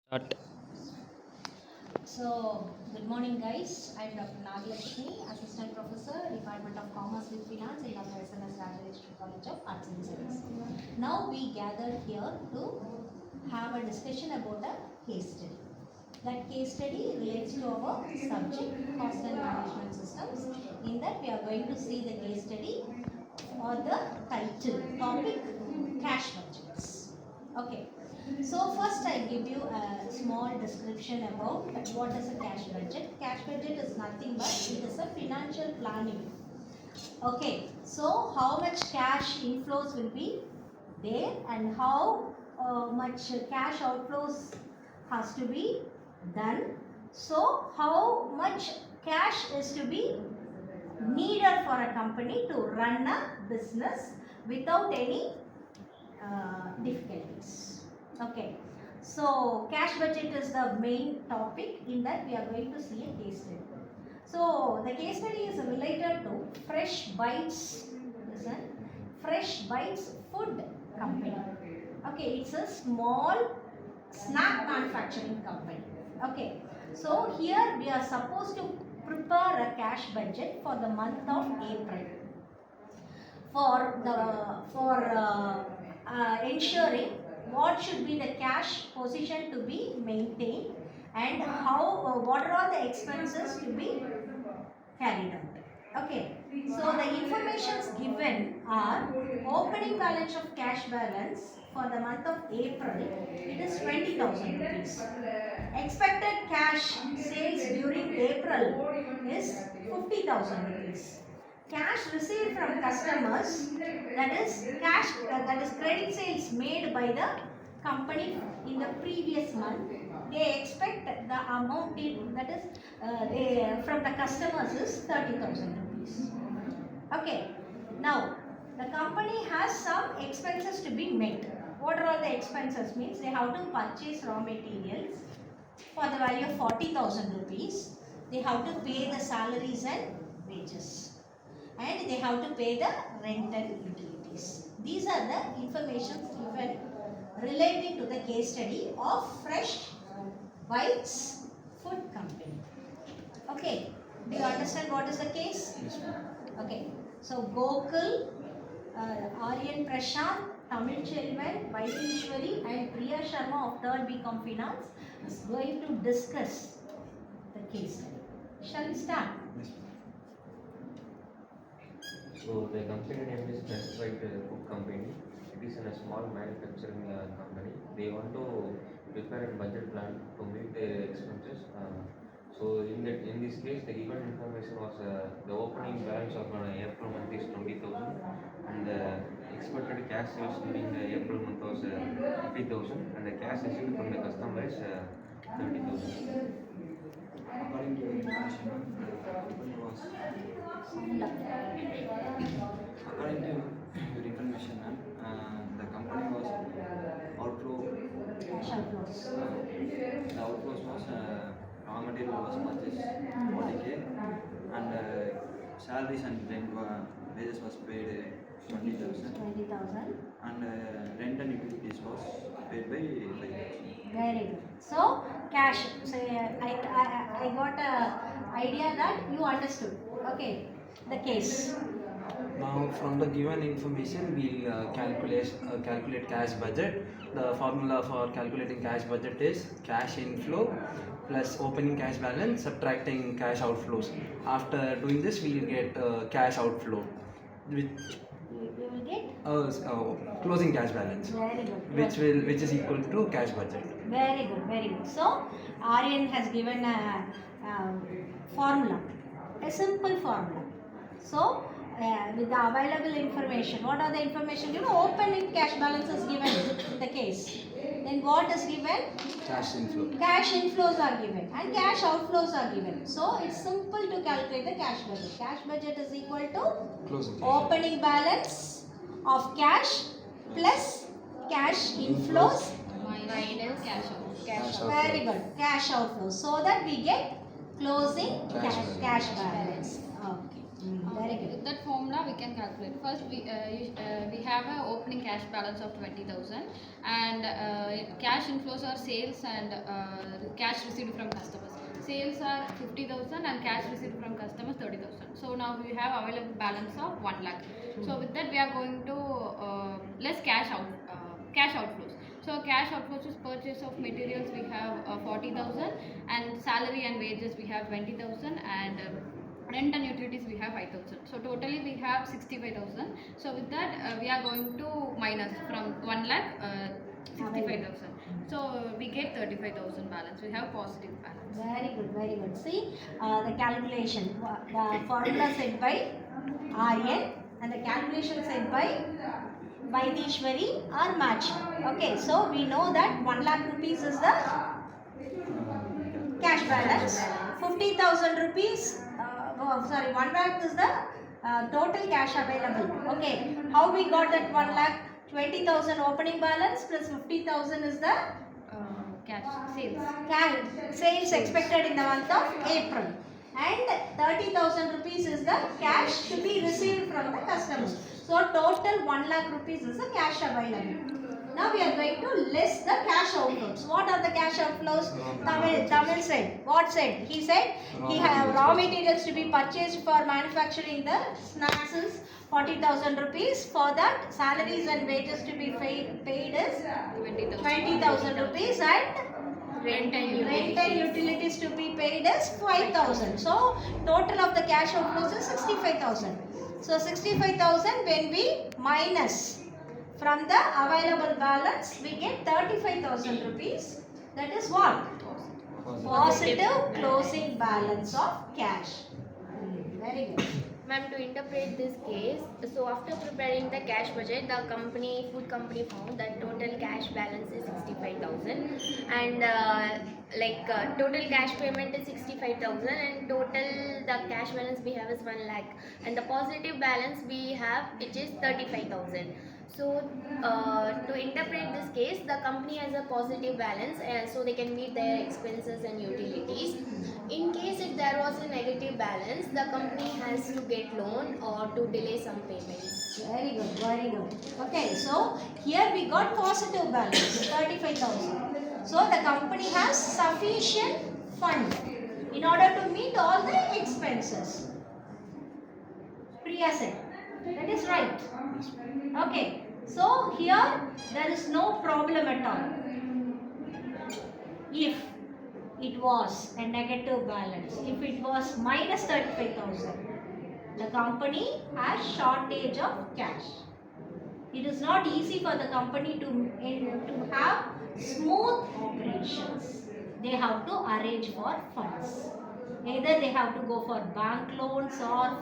Start. So, good morning guys. I am Dr. Nagalakshmi, Assistant Professor, Department of Commerce with Finance in Dr. SNS College of Arts and Science. Now we gathered here to have a discussion about a case study. That case study relates to our subject, cost and management systems. In that we are going to see the case study or the title, topic, cash budgets. Okay. So first I give you a small description about what is a cash budget. Cash budget is nothing but it is a financial planning. Okay, so how much cash inflows will be there and how much cash outflows has to be done. So how much cash is to be needed for a company to run a business without any difficulties. Okay, so cash budget is the main topic. In that we are going to see a case study. So the case study is related to Fresh Bites. Listen, Fresh Bites Food Company. Okay, it's a small snack manufacturing company. Okay, so here we are supposed to prepare a cash budget for the month of April for ensuring what should be the cash position to be maintained and how what are all the expenses to be carried out. Okay, so the informations given are opening balance of cash balance for the month of April, it is 20,000 rupees. Expected cash sales during April is 50,000 rupees. Cash received from customers, that is cash that is credit sales made by the company in the previous month, they expect the amount that is from the customers is 30,000 rupees. Okay, now the company has some expenses to be met. What are all the expenses? Means they have to purchase raw materials for the value of 40,000 rupees. They have to pay the salaries and wages, and they have to pay the rent and utilities. These are the information given relating to the case study of Fresh Bites Food Company. Okay, do you understand what is the case? Yes, ma'am. Okay, so Gokul, Aryan Prashant, Tamil Chelvan, Vaidishwari and Priya Sharma of 3rd BCom Finance is going to discuss the case study. Shall we start? Yes, ma'am. So the company name is Snsinstitutions Food Company. It is a small manufacturing company. They want to prepare a budget plan to meet their expenses. So in this case, the given information was the opening balance of April month is 20,000, and the expected cash sales during the April month was 50,000, and the cash received from the customer is 30,000. According to your information, the company was. According to your information, the company was outflow. Cash outflows. The outflows was raw material was purchased 40k, and salaries and rent wages was paid 20,000, 20,000. and rent and utilities was paid by 5,000. Very good. So cash. So I got a idea that you understood. Okay, the case. Now, from the given information, we'll calculate cash budget. The formula for calculating cash budget is cash inflow plus opening cash balance subtracting cash outflows. After doing this, we'll get cash outflow, which You will get closing cash balance, very good. which is equal to cash budget. Very good, very good. So, Aryan has given a formula, a simple formula. So, with the available information, what are the information given? Opening cash balance is given in the case. Then what is given? Cash inflow. Cash inflows are given and cash outflows are given. So, it's simple to calculate the cash budget. Cash budget is equal to Closing cash opening balance of cash plus cash inflows minus cash out. Cash very good cash outflows, so that we get closing Cash cash balance. Okay, Very good. With that formula we can calculate. First we have a opening cash balance of 20,000 and cash inflows are sales and cash received from customers. Sales are 50,000 and cash received from customers 30,000. So now we have available balance of 1 lakh. So with that we are going to less cash outflows. So cash outflows is purchase of materials we have 40,000 and salary and wages we have 20,000 and rent and utilities we have 5,000. So totally we have 65,000. So with that we are going to minus from 1 lakh 65,000. So we get 35,000 balance. We have positive balance. Very good, very good. See the calculation, the formula set by Aryan and the calculation set by Vaidishwari are matched. Okay, so we know that 1 lakh rupees is the cash balance, 50,000 rupees, 1 lakh is the total cash available. Okay, how we got that 1 lakh? 20,000 opening balance plus 50,000 is the Cash sales. sales expected in the month of April, and 30,000 rupees is the cash to be received from the customers. So total 1 lakh rupees is the cash available. Now we are going to list the cash outflows. What are the cash outflows? Tamil said. What said? He said he have raw materials to be purchased for manufacturing the snacks is 40,000 rupees. For that, salaries and wages to be paid is 20,000 rupees, and Rent and utilities to be paid is 5,000. So total of the cash outflows is 65,000. So 65,000 when we minus from the available balance, we get 35,000 rupees. That is what? Positive closing balance of cash. Very good. Ma'am, to interpret this case, so after preparing the cash budget, the food company found that total cash balance is 65,000 and total cash payment is 65,000 and total the cash balance we have is 1 lakh and the positive balance we have which is 35,000. So to interpret this case, the company has a positive balance so they can meet their expenses and utilities. In case if there was a negative balance, the company has to get loan or to delay some payments. Very good, very good. Okay, so here we got positive balance, 35,000. So the company has sufficient fund in order to meet all the expenses. Priya said, that is right. Okay, so here there is no problem at all. If it was a negative balance, if it was minus 35,000, the company has shortage of cash. It is not easy for the company to have smooth operations. They have to arrange for funds. Either they have to go for bank loans or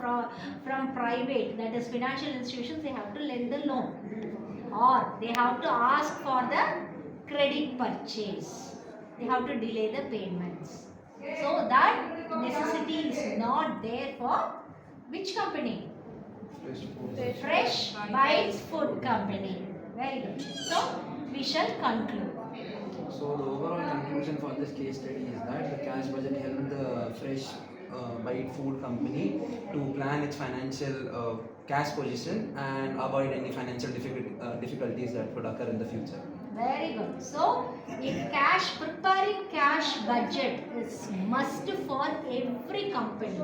from private, that is financial institutions, they have to lend the loan. Or they have to ask for the credit purchase. They have to delay the payments. So that necessity is not there for which company? Fresh Bites Food Company. Very good. So we shall conclude. So the overall conclusion for this case study is that the cash budget helped the Fresh Bite Food Company to plan its financial cash position and avoid any financial difficulties that could occur in the future. Very good. So, preparing cash budget is must for every company.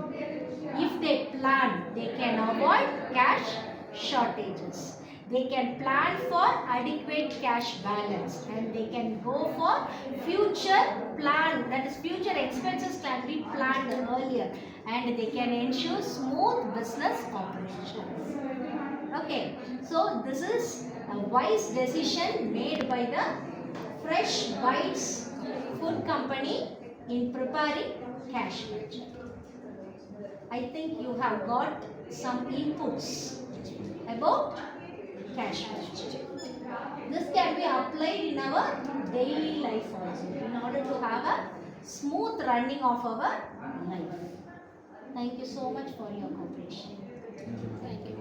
If they plan, they can avoid cash shortages. They can plan for adequate cash balance and they can go for future plan, that is future expenses can be planned earlier and they can ensure smooth business operations. Okay, so this is a wise decision made by the Fresh Bites Food Company in preparing cash budget. I think you have got some inputs about cash budget. This can be applied in our daily life also in order to have a smooth running of our life. Thank you so much for your cooperation. Thank you.